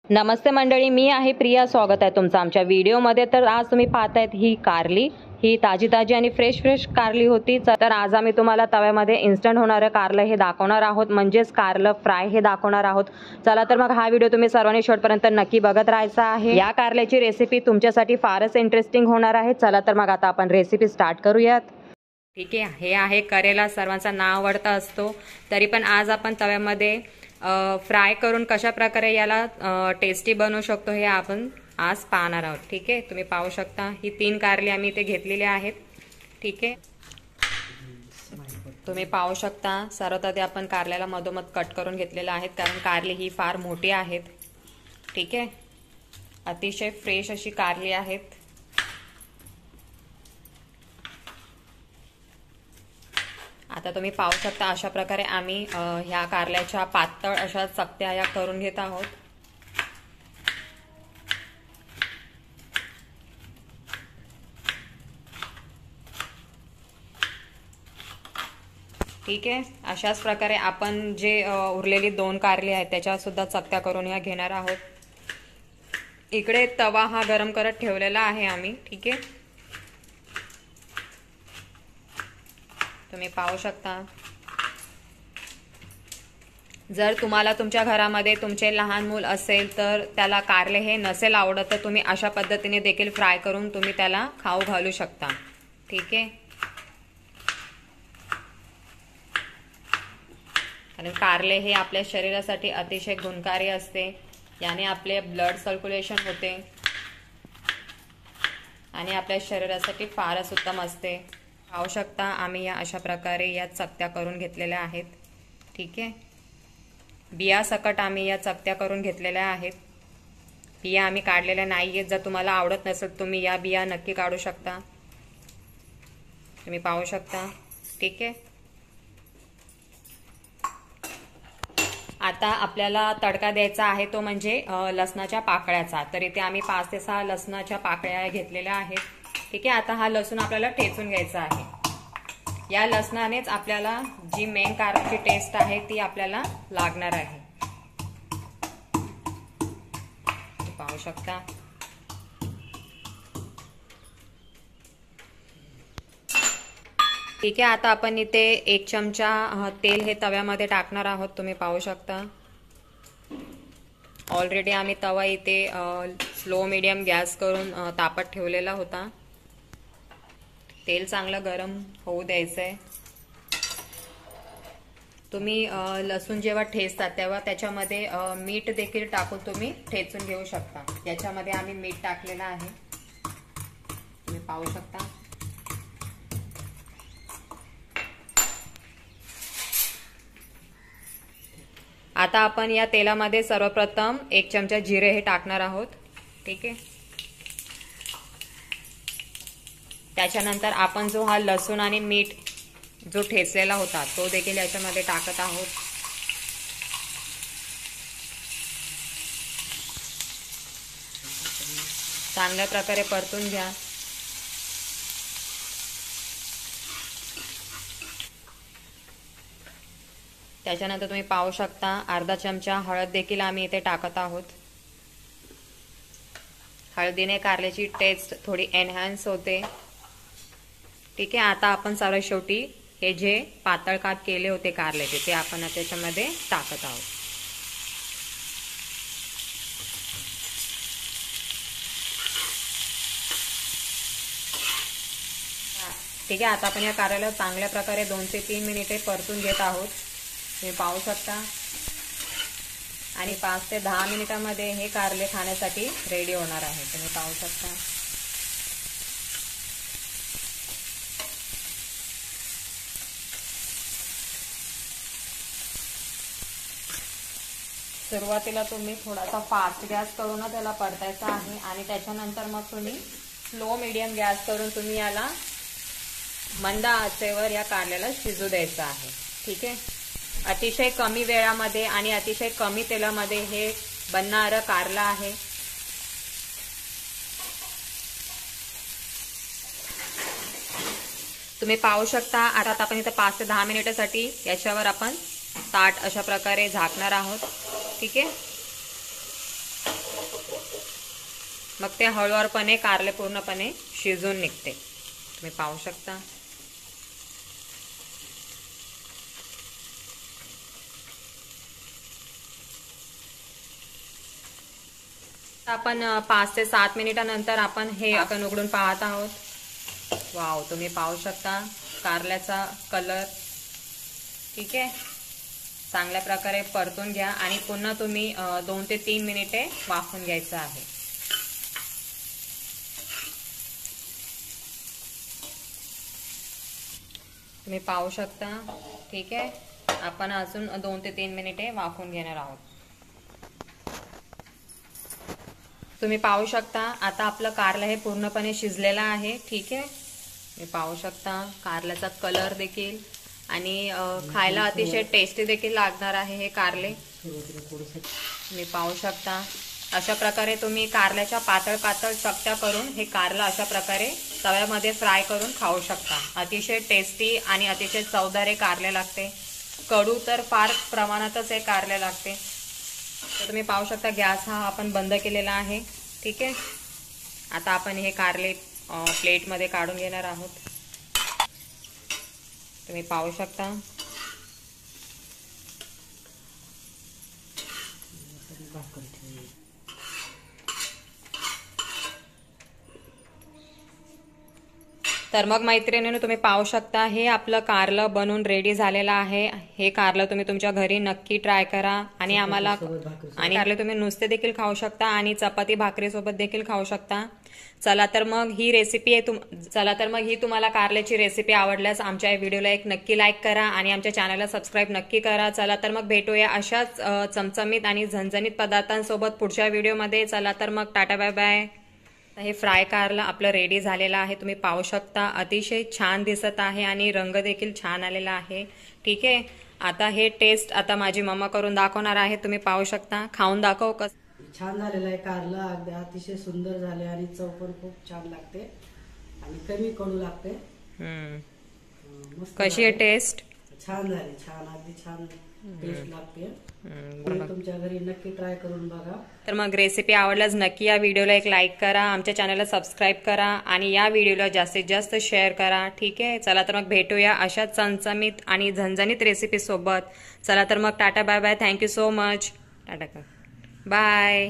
नमस्ते मंडळी, मी आहे प्रिया. स्वागत आहे तुमचं आमच्या व्हिडिओमध्ये. तर आज तुम्ही पाहतायत ही कारली, ही ताजी आणि फ्रेश कारली होती. तर आज आम्ही तुम्हाला तव्यामध्ये इन्स्टंट होणारं कारलं हे दाखवणार आहोत, म्हणजेच कारलं फ्राय हे दाखवणार आहोत. चला तर मग हा व्हिडिओ तुम्ही सर्वांनी शेवटपर्यंत नक्की बघत राहायचा आहे. या कारल्याची रेसिपी तुमच्यासाठी फारच इंटरेस्टिंग होणार आहे. चला तर मग आता आपण रेसिपी स्टार्ट करूयात. ठीक आहे, हे आहे करेला. सर्वांचा नाव आवडता असतो, तरी पण आज आपण तव्यामध्ये फ्राय करून कशा प्रकारे याला टेस्टी बनवू शकतो हे आपण आज पाहणार आहोत. ठीक आहे, तुम्ही पाहू शकता ही 3 कारली आम्ही इथे घेतलेली आहेत. ठीक आहे, तुम्ही पाहू शकता. सर्वात आधी आपण कारल्याला मधोमध कट करून घेतलेला आहेत, कारण कारली ही फार मोठी आहेत. ठीक आहे, अतिशय फ्रेश अशी कारली आहेत. आता तुम्ही पाहू शकता अशा प्रकारे आम्ही ह्या कारल्याच्या पातळ अशा चकत्या या करून घेत आहोत. ठीक आहे, अशाच प्रकारे आपण जे उरलेली 2 कारली आहेत त्याच्या सुद्धा चकत्या करून या घेणार आहोत. इकडे तवा हा गरम करत ठेवलेला आहे आम्ही. ठीक आहे, तुम्ही पाहू शकता. जर तुम्हाला तुमच्या घरामध्ये तुमचे लहान मूल असेल तर त्याला कारले हे नसेल आवडत, तर तुम्ही अशा पद्धतीने देखील फ्राय करून तुम्ही त्याला खाऊ घालू शकता. ठीक आहे, कारण कारले हे आपल्या शरीरासाठी अतिशय गुणकारी असते. याने आपले ब्लड सर्क्युलेशन होते आणि आपल्या शरीरासाठी फारच उत्तम असते. पाहू शकता आम्ही या अशा प्रकारे या चकत्या करून घेतलेल्या आहेत. ठीक आहे, बिया सकट आम्ही या चकत्या करून घेतलेल्या आहेत. बिया आम्ही काढलेल्या नाहीयेत. जर तुम्हाला आवडत नसेल तुम्ही या बिया नक्की काढू शकता. तुम्ही पाहू शकता. ठीक आहे, आता आपल्याला तडका द्यायचा आहे तो म्हणजे लसणाच्या पाकळ्याचा. तर इथे आम्ही 5 ते 6 लसणाच्या पाकळ्या घेतलेल्या आहेत. ठीक आहे, आता हा लसूण आपल्याला ठेचून घ्यायचा आहे. या लसणानेच आपल्याला जी मेन कारल्याची टेस्ट आहे ती आपल्याला लागणार आहे. पाहू शकता. ठीक आहे, आता आपण इथे 1 चमचा तेल हे तव्यामध्ये टाकणार आहोत. तुम्ही पाहू शकता. ऑलरेडी आम्ही तवा इथे स्लो मीडियम गॅस करून तापत ठेवलेला होता. तेल चांगलं गरम होऊ द्यायचंय. तुम्ही लसूण जेव्हा ठेचता तेव्हा त्याच्यामध्ये मीठ देखील टाकून तुम्ही ठेचून घेऊ शकता. याच्यामध्ये आम्ही मीठ टाकलेलं आहे, तुम्ही पाहू शकता. आता आपण या तेलामध्ये सर्वप्रथम 1 चमचा जिरे हे टाकणार आहोत. ठीक आहे, त्याच्यानंतर आपण जो हा लसूण आणि मीठ जो ठेचलेला होता तो देखील याच्यामध्ये टाकत आहोत. चांगल्या प्रकारे परतून घ्या. त्याच्यानंतर तुम्ही पाहू शकता अर्धा चमचा हळद देखील आम्ही इथे टाकत आहोत. हळदीने कारल्याची टेस्ट थोडी एनहान्स होते. ठीक आहे, आता आपण सर्वात शेवटी हे जे पातळ काप केले होते कारल्याचे ते आपण त्याच्यामध्ये टाकत आहोत. ठीक आहे, आता आपण या कारल्याला चांगल्या प्रकारे 2 ते 3 मिनिटे परतून घेत आहोत. तुम्ही पाहू शकता. आणि 5 ते 10 मिनिटांमध्ये हे कारले खाण्यासाठी रेडी होणार आहे. तुम्ही पाहू शकता. सुरुवातीला तुम्ही थोडासा फास्ट गॅस करून त्याला परतायचा आहे आणि त्याच्यानंतर मग तुम्ही स्लो मीडियम गॅस करून तुम्ही याला मंद आचेवर या कारल्याला शिजू द्यायचं आहे. ठीक आहे, अतिशय कमी वेळामध्ये आणि अतिशय कमी तेलामध्ये हे बनणारं कारलं आहे. तुम्ही पाहू शकता. आता आपण इथे 5 ते 10 मिनिटांसाठी याच्यावर आपण ताट अशा प्रकारे झाकणार आहोत. ठीक आहे, मग ते हळूवारपणे कारले पूर्णपणे शिजून निघते. तुम्ही पाहू शकता. आपण 5 ते 7 मिनिटानंतर आपण हे आपण उघडून पाहत आहोत. वाव, तुम्ही पाहू शकता कारल्याचा कलर. ठीक आहे, चांगल्या प्रकारे परतून घ्या आणि पुन्हा तुम्ही 2 ते 3 मिनिटे वाफवून घ्यायचं आहे. तुम्ही पाहू शकता. ठीक आहे, आपण अजून 2 ते 3 मिनिटे वाफवून घेणार आहोत. तुम्ही पाहू शकता आता आपलं कारलं हे पूर्णपणे शिजलेलं आहे. ठीक आहे, तुम्ही पाहू शकता कारल्याचा कलर देखील आणि खायला अतिशय टेस्टी देखील लागणार आहे हे कारले. तुम्ही पाहू शकता अशा प्रकारे तुम्ही कारल्याच्या पातळ पातळ चकत्या करून हे कारलं अशा प्रकारे तव्यामध्ये फ्राय करून खाऊ शकता. अतिशय टेस्टी आणि अतिशय चवदार हे कारले लागते. कडू तर फार प्रमाणातच हे कारले लागते. तर तुम्ही पाहू शकता गॅस हा आपण बंद केलेला आहे. ठीक आहे, आता आपण हे कारले प्लेटमध्ये काढून घेणार आहोत. तुम्ही पाहू शकता. तर मग मैत्रिणींनो, तुम्ही पाहू शकता हे आपलं कारलं बनून रेडी झालेलं आहे. हे कारलं तुम्ही तुमच्या घरी नक्की ट्राय करा आणि आम्हाला आणि कारले तुम्ही नुसते देखील खाऊ शकता आणि चपाती भाकरी सोबत देखील खाऊ शकता. चला तर मग ही तुम्हाला कारल्याची रेसिपी आवडल्यास आमच्या या व्हिडिओला एक नक्की लाईक करा आणि आमच्या चॅनलला सबस्क्राईब नक्की करा. चला तर मग भेटूया अशाच चमचमीत आणि झणझणीत पदार्थांसोबत पुढच्या व्हिडिओमध्ये. चला तर मग टाटा बाय बाय. हे फ्राय कारलं आपलं रेडी झालेलं आहे. तुम्ही पाहू शकता अतिशय छान दिसत आहे आणि रंग देखील छान आलेला आहे. ठीक आहे, आता हे टेस्ट आता माझी मम्मा करून दाखवणार आहे. तुम्ही पाहू शकता. खाऊन दाखव. छान झालेलं आहे कारलं. अगदी अतिशय सुंदर झाले आणि चव पण खूप छान लागते आणि कमी कडू लागते. कशी आहे टेस्ट? छान झाली, छान, अगदी छान टेस्ट लागते. तुमच्या घरी नक्की ट्राय करून बघा. तर मग रेसिपी आवडल्यास नक्की या व्हिडिओला एक लाईक करा, आमच्या चॅनलला सबस्क्राईब करा आणि या व्हिडिओला जास्तीत जास्त शेअर करा. ठीक आहे, चला तर मग भेटूया अशा चमचमीत आणि झणझणीत रेसिपी सोबत. चला तर मग tata bye bye. Thank you so much. Tata bye.